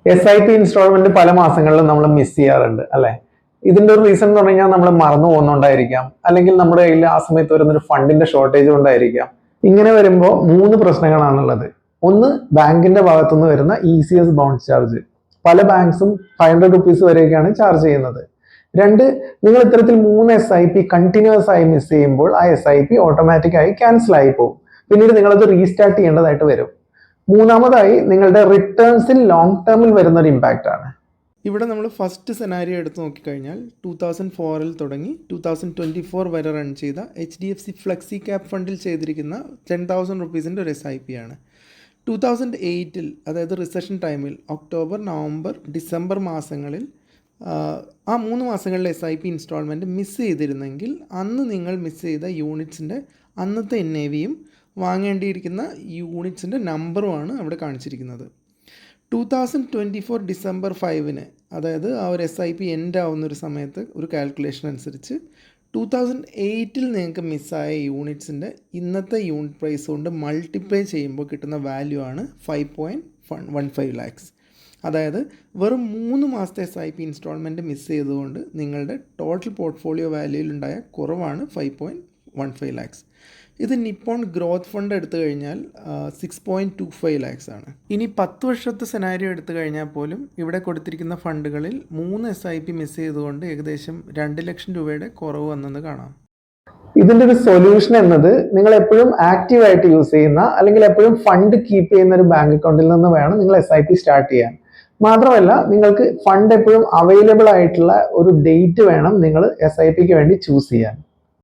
SIP instalment പല മാസങ്ങളിലും നമ്മൾ മിസ് ചെയ്യാറുണ്ട് അല്ലെ? ഇതിന്റെ ഒരു റീസൺ എന്ന് പറഞ്ഞു കഴിഞ്ഞാൽ നമ്മൾ മറന്നു പോകുന്നുണ്ടായിരിക്കാം, അല്ലെങ്കിൽ നമ്മുടെ കയ്യിൽ ആ സമയത്ത് വരുന്നൊരു ഫണ്ടിന്റെ ഷോർട്ടേജ് കൊണ്ടായിരിക്കാം. ഇങ്ങനെ വരുമ്പോൾ 3 പ്രശ്നങ്ങളാണുള്ളത്. ഒന്ന്, ബാങ്കിന്റെ ഭാഗത്തുനിന്ന് വരുന്ന ECS ബൗൺസ് ചാർജ്. പല ബാങ്ക്സും 500 റുപ്പീസ് വരെയൊക്കെയാണ് ചാർജ് ചെയ്യുന്നത്. 2, നിങ്ങൾ ഇത്തരത്തിൽ 3 SIP കണ്ടിന്യൂസ് ആയി മിസ് ചെയ്യുമ്പോൾ ആ SIP ഓട്ടോമാറ്റിക് ആയി ക്യാൻസൽ ആയി പോകും. പിന്നീട് നിങ്ങളത് റീസ്റ്റാർട്ട് ചെയ്യേണ്ടതായിട്ട് വരും. മൂന്നാമതായി, നിങ്ങളുടെ റിട്ടേൺസിൽ ലോങ് ടേമിൽ വരുന്ന ഒരു ഇമ്പാക്റ്റ് ആണ്. ഇവിടെ നമ്മൾ ഫസ്റ്റ് സെനാരിയോ എടുത്ത് നോക്കിക്കഴിഞ്ഞാൽ 2004 തുടങ്ങി 2024 വരെ റൺ ചെയ്ത HDFC ഫ്ലെക്സി ക്യാപ് ഫണ്ടിൽ ചെയ്തിരിക്കുന്ന 10,000 റുപ്പീസിൻ്റെ ഒരു SIP ആണ്. 2008 അതായത് റിസഷൻ ടൈമിൽ ഒക്ടോബർ, നവംബർ, ഡിസംബർ മാസങ്ങളിൽ ആ 3 മാസങ്ങളിലെ SIP ഇൻസ്റ്റാൾമെൻറ്റ് മിസ് ചെയ്തിരുന്നെങ്കിൽ അന്ന് നിങ്ങൾ മിസ് ചെയ്ത യൂണിറ്റ്സിൻ്റെ അന്നത്തെ NAVയും വാങ്ങേണ്ടിയിരിക്കുന്ന യൂണിറ്റ്സിൻ്റെ നമ്പറുമാണ് അവിടെ കാണിച്ചിരിക്കുന്നത്. 2024 ഡിസംബർ 5 അതായത് ആ ഒരു SIP എൻഡ് ആവുന്നൊരു സമയത്ത് ഒരു കാൽക്കുലേഷൻ അനുസരിച്ച് 2008 നിങ്ങൾക്ക് മിസ്സായ യൂണിറ്റ്സിൻ്റെ ഇന്നത്തെ യൂണിറ്റ് പ്രൈസ് കൊണ്ട് മൾട്ടിപ്ലൈ ചെയ്യുമ്പോൾ കിട്ടുന്ന വാല്യൂ ആണ് 5.15 lakhs. അതായത് വെറും 3 മാസത്തെ SIP ഇൻസ്റ്റാൾമെൻറ്റ് മിസ് ചെയ്തുകൊണ്ട് നിങ്ങളുടെ ടോട്ടൽ പോർട്ട്ഫോളിയോ വാല്യൂയിലുണ്ടായ കുറവാണ് 5.15 lakhs. ഇത് നിപ്പോൺ ഗ്രോത്ത് ഫണ്ട് എടുത്തു കഴിഞ്ഞാൽ 6.25 lakhs ആണ്. ഇനി 10 വർഷത്തെ സെനാരിയോ എടുത്തു കഴിഞ്ഞാൽ പോലും ഇവിടെ കൊടുത്തിരിക്കുന്ന ഫണ്ടുകളിൽ 3 SIP മിസ് ചെയ്തുകൊണ്ട് ഏകദേശം 2 ലക്ഷം രൂപയുടെ കുറവ് വന്നെന്ന് കാണാം. ഇതിന്റെ ഒരു സൊല്യൂഷൻ എന്നത്, നിങ്ങൾ എപ്പോഴും ആക്റ്റീവ് ആയിട്ട് യൂസ് ചെയ്യുന്ന അല്ലെങ്കിൽ എപ്പോഴും ഫണ്ട് കീപ്പ് ചെയ്യുന്ന ഒരു ബാങ്ക് അക്കൗണ്ടിൽ നിന്ന് വേണം നിങ്ങൾ SIP സ്റ്റാർട്ട് ചെയ്യാൻ. മാത്രമല്ല, നിങ്ങൾക്ക് ഫണ്ട് എപ്പോഴും അവൈലബിൾ ആയിട്ടുള്ള ഒരു ഡേറ്റ് വേണം നിങ്ങൾ SIPക്ക് വേണ്ടി ചൂസ് ചെയ്യാൻ.